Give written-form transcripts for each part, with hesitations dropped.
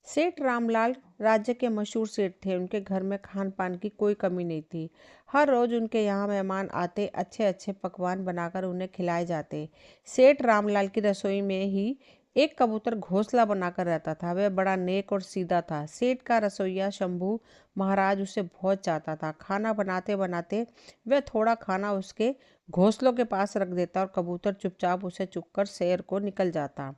सेठ रामलाल राज्य के मशहूर सेठ थे। उनके घर में खान पान की कोई कमी नहीं थी। हर रोज उनके यहाँ मेहमान आते, अच्छे अच्छे पकवान बनाकर उन्हें खिलाए जाते। सेठ रामलाल की रसोई में ही एक कबूतर घोंसला बनाकर रहता था। वह बड़ा नेक और सीधा था। सेठ का रसोइया शंभू महाराज उसे बहुत चाहता था। खाना बनाते बनाते वह थोड़ा खाना उसके घोंसलों के पास रख देता और कबूतर चुपचाप उसे चुगकर शहर को निकल जाता।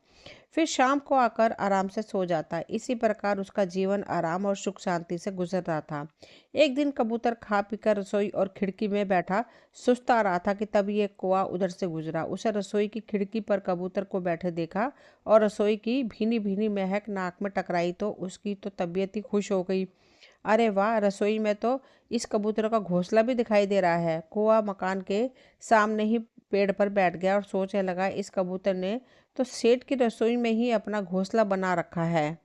फिर शाम को आकर आराम से सो जाता। इसी प्रकार उसका जीवन आराम और सुख शांति से गुजर रहा था। एक दिन कबूतर खा पीकर रसोई और खिड़की में बैठा सुस्ता रहा था कि तभी एक कौवा उधर से गुजरा। उसे रसोई की खिड़की पर कबूतर को बैठे देखा और रसोई की भीनी भीनी महक नाक में टकराई तो उसकी तो तबीयत ही खुश हो गई। अरे वाह, रसोई में तो इस कबूतर का घोंसला भी दिखाई दे रहा है। कौवा मकान के सामने ही पेड़ पर बैठ गया और सोचने लगा, इस कबूतर ने तो सेठ की रसोई में ही अपना घोंसला बना रखा है।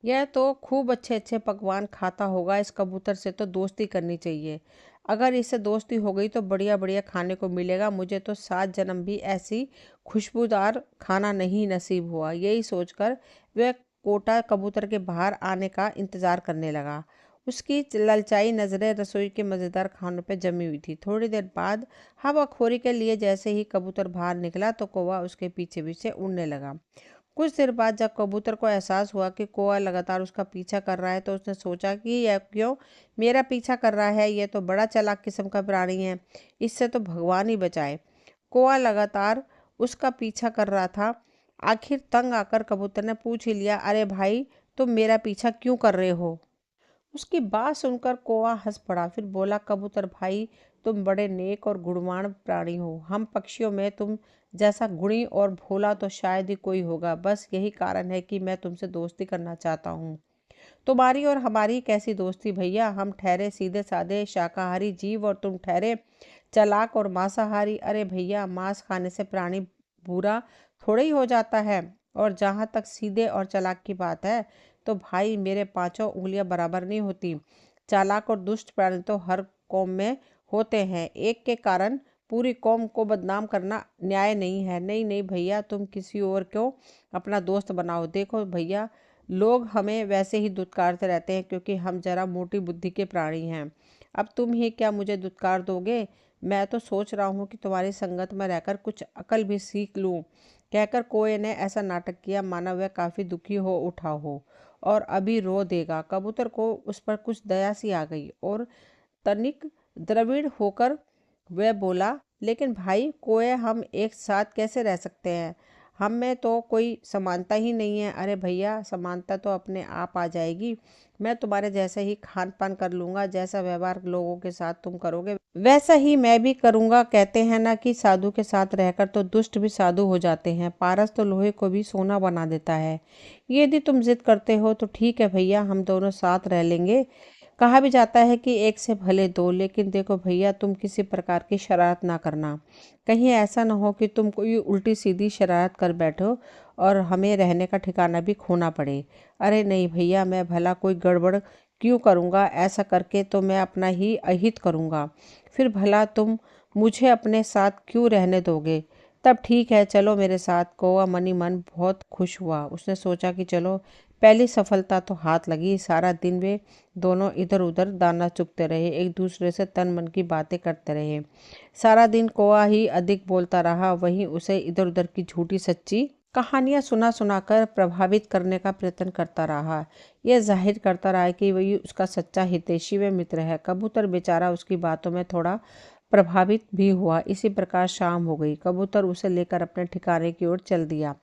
यह तो खूब अच्छे अच्छे पकवान खाता होगा। इस कबूतर से तो दोस्ती करनी चाहिए। अगर इससे दोस्ती हो गई तो बढ़िया बढ़िया खाने को मिलेगा। मुझे तो 7 जन्म भी ऐसी खुशबूदार खाना नहीं नसीब हुआ। यही सोचकर वह कोटा कबूतर के बाहर आने का इंतजार करने लगा। उसकी ललचाई नजरें रसोई के मजेदार खानों पर जमी हुई थी। थोड़ी देर बाद हवाखोरी के लिए जैसे ही कबूतर बाहर निकला तो कौवा उसके पीछे पीछे उड़ने लगा। कुछ देर बाद जब कबूतर को एहसास हुआ कि कौवा लगातार उसका पीछा कर रहा है तो उसने सोचा कि यह क्यों मेरा पीछा कर रहा है। यह तो बड़ा चालाक किस्म का प्राणी है, इससे तो भगवान ही बचाए। कौवा लगातार उसका पीछा कर रहा था। आखिर तंग आकर कबूतर ने पूछ ही लिया, अरे भाई, तुम मेरा पीछा क्यों कर रहे हो? उसकी बात सुनकर कौवा हंस पड़ा। फिर बोला, कबूतर भाई, तुम बड़े नेक और गुणवान प्राणी हो। हम पक्षियों में तुम जैसा गुणी और भोला तो शायद ही कोई होगा। बस यही कारण है कि मैं तुमसे दोस्ती करना चाहता हूँ। तुम्हारी और हमारी कैसी दोस्ती भैया? हम ठहरे सीधे साधे शाकाहारी जीव और तुम ठहरे चालाक और मांसाहारी। अरे भैया, मांस खाने से प्राणी बुरा थोड़ा ही हो जाता है। और जहाँ तक सीधे और चालाक की बात है तो भाई, मेरे पांचों उंगलियां बराबर नहीं होती। चालाक और दुष्ट प्राणी तो हर कौम में होते हैं। एक के कारण पूरी कौम को बदनाम करना न्याय नहीं है। नहीं नहीं भैया, तुम किसी और को अपना दोस्त बनाओ। देखो भैया, लोग हमें वैसे ही दुत्कारते रहते हैं क्योंकि हम जरा मोटी बुद्धि के प्राणी हैं। अब तुम ही क्या मुझे दुत्कार दोगे? मैं तो सोच रहा हूँ कि तुम्हारी संगत में रहकर कुछ अकल भी सीख लूँ। कहकर कोए ने ऐसा नाटक किया मानो वह काफी दुखी हो उठा हो और अभी रो देगा। कबूतर को उस पर कुछ दया सी आ गई और तनिक द्रविड़ होकर वह बोला, लेकिन भाई कोए, हम एक साथ कैसे रह सकते हैं? हम में तो कोई समानता ही नहीं है। अरे भैया, समानता तो अपने आप आ जाएगी। मैं तुम्हारे जैसे ही खान पान कर लूंगा। जैसा व्यवहार लोगों के साथ तुम करोगे वैसा ही मैं भी करूंगा। कहते हैं ना कि साधु के साथ रहकर तो दुष्ट भी साधु हो जाते हैं। पारस तो लोहे को भी सोना बना देता है। यदि तुम जिद करते हो तो ठीक है भैया, हम दोनों साथ रह लेंगे। कहा भी जाता है कि एक से भले दो। लेकिन देखो भैया, तुम किसी प्रकार की शरारत ना करना। कहीं ऐसा ना हो कि तुम कोई उल्टी सीधी शरारत कर बैठो और हमें रहने का ठिकाना भी खोना पड़े। अरे नहीं भैया, मैं भला कोई गड़बड़ क्यों करूँगा? ऐसा करके तो मैं अपना ही अहित करूँगा। फिर भला तुम मुझे अपने साथ क्यों रहने दोगे? तब ठीक है, चलो मेरे साथ। कौवा मनी मन बहुत खुश हुआ। उसने सोचा कि चलो, पहली सफलता तो हाथ लगी। सारा दिन वे दोनों इधर उधर दाना चुगते रहे, एक दूसरे से तन मन की बातें करते रहे। सारा दिन कौवा ही अधिक बोलता रहा, वहीं उसे इधर उधर की झूठी सच्ची कहानियां सुना सुनाकर प्रभावित करने का प्रयत्न करता रहा। यह जाहिर करता रहा कि वही उसका सच्चा हितैषी व मित्र है। कबूतर बेचारा उसकी बातों में थोड़ा प्रभावित भी हुआ। इसी प्रकार शाम हो गई। कबूतर उसे लेकर अपने ठिकाने की ओर चल दिया।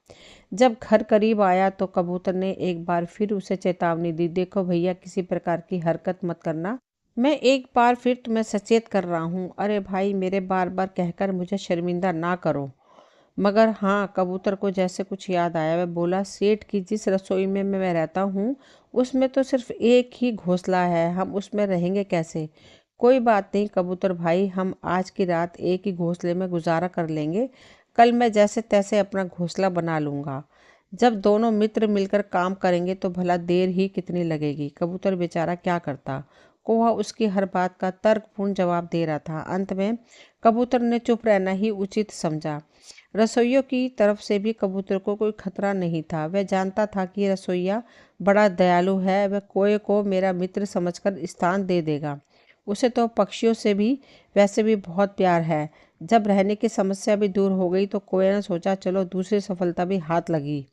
जब घर करीब आया तो कबूतर ने एक बार फिर उसे चेतावनी दी, देखो भैया, किसी प्रकार की हरकत मत करना। मैं एक बार फिर तुम्हें सचेत कर रहा हूँ। अरे भाई, मेरे बार बार कहकर मुझे शर्मिंदा ना करो। मगर हाँ, कबूतर को जैसे कुछ याद आया। वह बोला, सेठ की जिस रसोई में मैं रहता हूँ उसमें तो सिर्फ एक ही घोंसला है। हम उसमें रहेंगे कैसे? कोई बात नहीं कबूतर भाई, हम आज की रात एक ही घोंसले में गुजारा कर लेंगे। कल मैं जैसे तैसे अपना घोंसला बना लूंगा। जब दोनों मित्र मिलकर काम करेंगे तो भला देर ही कितनी लगेगी। कबूतर बेचारा क्या करता? कौवा उसकी हर बात का तर्कपूर्ण जवाब दे रहा था। अंत में कबूतर ने चुप रहना ही उचित समझा। रसोइयों की तरफ से भी कबूतर को कोई खतरा नहीं था। वह जानता था कि रसोइया बड़ा दयालु है, वह कोए को मेरा मित्र समझकर स्थान दे देगा। उसे तो पक्षियों से भी वैसे भी बहुत प्यार है। जब रहने की समस्या भी दूर हो गई तो कोए ने सोचा चलो दूसरी सफलता भी हाथ लगी।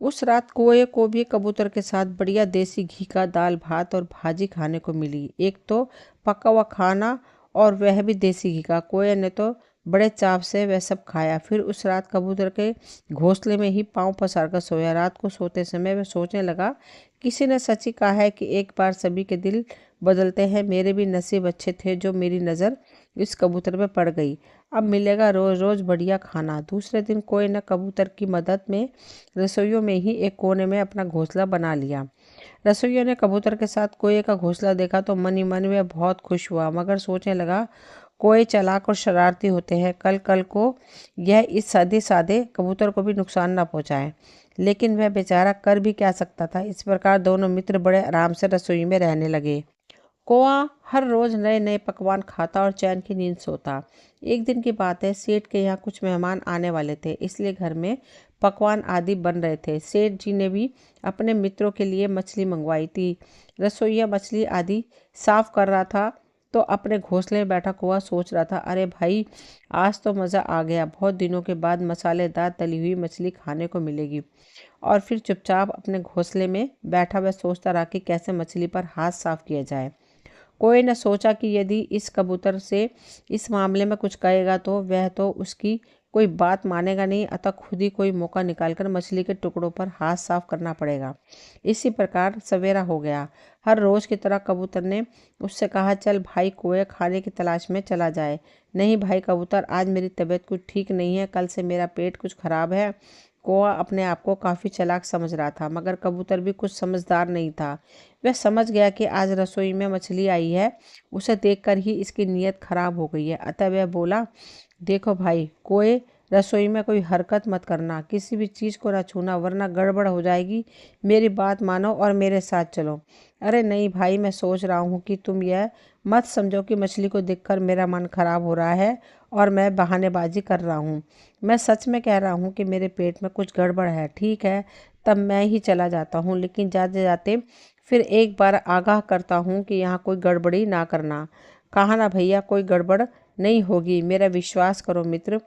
उस रात कोए को भी कबूतर के साथ बढ़िया देसी घी का दाल भात और भाजी खाने को मिली। एक तो पका हुआ खाना और वह भी देसी घी का। कोए ने तो बड़े चाव से वह सब खाया। फिर उस रात कबूतर के घोंसले में ही पाँव पसार कर सोया। रात को सोते समय वह सोचने लगा, किसी ने सच ही कहा है कि एक बार सभी के दिल बदलते हैं। मेरे भी नसीब अच्छे थे जो मेरी नज़र इस कबूतर पे पड़ गई। अब मिलेगा रोज रोज बढ़िया खाना। दूसरे दिन कोई न कबूतर की मदद में रसोइयों में ही एक कोने में अपना घोंसला बना लिया। रसोइयों ने कबूतर के साथ कोए का घोंसला देखा तो मन ही मन में बहुत खुश हुआ, मगर सोचने लगा कोए चालाक और शरारती होते हैं, कल कल को यह इस सादे सादे कबूतर को भी नुकसान ना पहुंचाए। लेकिन वह बेचारा कर भी क्या सकता था। इस प्रकार दोनों मित्र बड़े आराम से रसोई में रहने लगे। कौआ हर रोज नए नए पकवान खाता और चैन की नींद सोता। एक दिन की बात है, सेठ के यहाँ कुछ मेहमान आने वाले थे, इसलिए घर में पकवान आदि बन रहे थे। सेठ जी ने भी अपने मित्रों के लिए मछली मंगवाई थी। रसोइया मछली आदि साफ कर रहा था तो अपने घोंसले में बैठा कौआ सोच रहा था, अरे भाई आज तो मज़ा आ गया, बहुत दिनों के बाद मसालेदार तली हुई मछली खाने को मिलेगी। और फिर चुपचाप अपने घोंसले में बैठा वह सोचता रहा कि कैसे मछली पर हाथ साफ किया जाए। कोई ने सोचा कि यदि इस कबूतर से इस मामले में कुछ कहेगा तो वह तो उसकी कोई बात मानेगा नहीं, अतः खुद ही कोई मौका निकालकर मछली के टुकड़ों पर हाथ साफ करना पड़ेगा। इसी प्रकार सवेरा हो गया। हर रोज की तरह कबूतर ने उससे कहा, चल भाई कोए खाने की तलाश में चला जाए। नहीं भाई कबूतर, आज मेरी तबीयत कुछ ठीक नहीं है, कल से मेरा पेट कुछ खराब है। कौआ अपने आप को काफ़ी चालाक समझ रहा था, मगर कबूतर भी कुछ समझदार नहीं था। वह समझ गया कि आज रसोई में मछली आई है, उसे देखकर ही इसकी नीयत खराब हो गई है। अतः वह बोला, देखो भाई कोई रसोई में कोई हरकत मत करना, किसी भी चीज़ को ना छूना वरना गड़बड़ हो जाएगी। मेरी बात मानो और मेरे साथ चलो। अरे नहीं भाई, मैं सोच रहा हूँ कि तुम यह मत समझो कि मछली को देखकर मेरा मन खराब हो रहा है और मैं बहानेबाजी कर रहा हूँ। मैं सच में कह रहा हूँ कि मेरे पेट में कुछ गड़बड़ है। ठीक है, तब मैं ही चला जाता हूँ, लेकिन जाते जाते फिर एक बार आगाह करता हूँ कि यहाँ कोई गड़बड़ी ना करना। कहा ना भैया, कोई गड़बड़ नहीं होगी, मेरा विश्वास करो मित्र।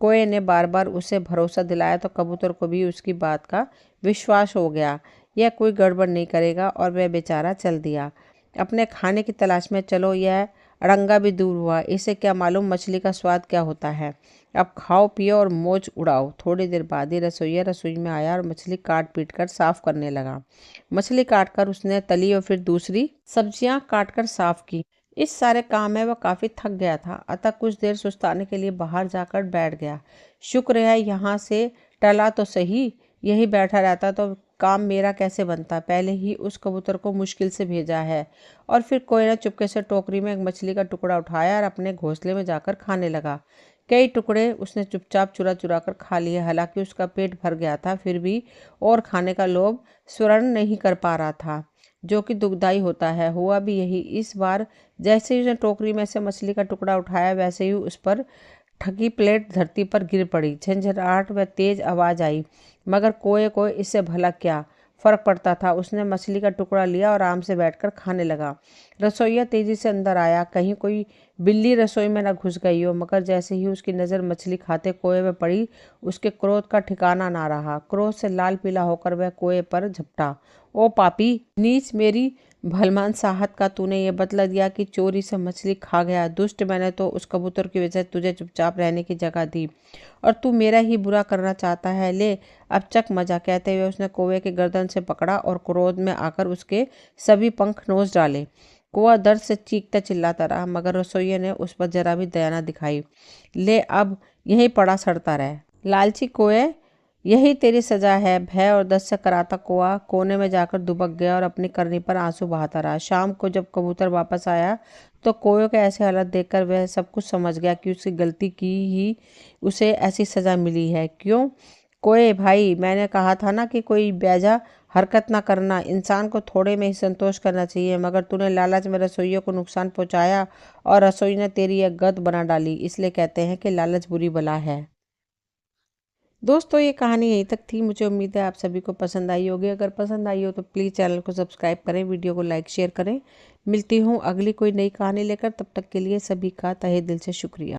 कोए ने बार बार उसे भरोसा दिलाया तो कबूतर को भी उसकी बात का विश्वास हो गया। यह कोई गड़बड़ नहीं करेगा और वह बेचारा चल दिया अपने खाने की तलाश में। चलो, यह अड़ंगा भी दूर हुआ। इसे क्या मालूम मछली का स्वाद क्या होता है। अब खाओ पियो और मौज उड़ाओ। थोड़ी देर बाद ही रसोइया रसोई में आया और मछली काट पीट कर साफ करने लगा। मछली काटकर उसने तली और फिर दूसरी सब्जियां काटकर साफ की। इस सारे काम में वह काफी थक गया था, अतः कुछ देर सुस्ताने के लिए बाहर जाकर बैठ गया। शुक्र है यहाँ से टला तो सही, यही बैठा रहता तो काम मेरा कैसे बनता। पहले ही उस कबूतर को मुश्किल से भेजा है। और फिर कोई ने चुपके से टोकरी में एक मछली का टुकड़ा उठाया और अपने घोंसले में जाकर खाने लगा। कई टुकड़े उसने चुपचाप चुरा चुरा कर खा लिए। हालांकि उसका पेट भर गया था, फिर भी और खाने का लोभ स्वर्ण नहीं कर पा रहा था, जो कि दुखदाई होता है। हुआ भी यही। इस बार जैसे ही उसने टोकरी में से मछली का टुकड़ा उठाया, वैसे ही उस पर ठगी प्लेट धरती पर गिर पड़ी। झंझनाहट व तेज आवाज आई, मगर कोए को इससे भला क्या फर्क पड़ता था। उसने मछली का टुकड़ा लिया और आराम से बैठकर खाने लगा। रसोइया तेजी से अंदर आया, कहीं कोई बिल्ली रसोई में न घुस गई हो। मगर जैसे ही उसकी नज़र मछली खाते कोए में पड़ी, उसके क्रोध का ठिकाना ना रहा। क्रोध से लाल पीला होकर वह कोए पर झपटा। ओ पापी नीच, मेरी भलमान साहत का तूने ये बदला दिया कि चोरी से मछली खा गया। दुष्ट, मैंने तो उस कबूतर की वजह तुझे चुपचाप रहने की जगह दी और तू मेरा ही बुरा करना चाहता है। ले अब चक मजा। कहते हुए उसने कौवे के गर्दन से पकड़ा और क्रोध में आकर उसके सभी पंख नोच डाले। कौवा दर्द से चीखता चिल्लाता रहा, मगर रसोइये ने उस पर जरा भी दया न दिखाई। ले अब यहीं पड़ा सड़ता रह, लालची कोए, यही तेरी सजा है। भय और दर्द से कराता कौवा कोने में जाकर दुबक गया और अपनी करनी पर आंसू बहाता रहा। शाम को जब कबूतर वापस आया तो कौवे के ऐसे हालत देखकर वह सब कुछ समझ गया कि उसकी गलती की ही उसे ऐसी सजा मिली है। क्यों कोए भाई, मैंने कहा था ना कि कोई बेजा हरकत ना करना। इंसान को थोड़े में ही संतोष करना चाहिए, मगर तूने लालच में रसोइयों को नुकसान पहुंचाया और रसोई ने तेरी एक गत बना डाली। इसलिए कहते हैं कि लालच बुरी बला है। दोस्तों ये कहानी यहीं तक थी। मुझे उम्मीद है आप सभी को पसंद आई होगी। अगर पसंद आई हो तो प्लीज़ चैनल को सब्सक्राइब करें, वीडियो को लाइक शेयर करें। मिलती हूँ अगली कोई नई कहानी लेकर, तब तक के लिए सभी का तहे दिल से शुक्रिया।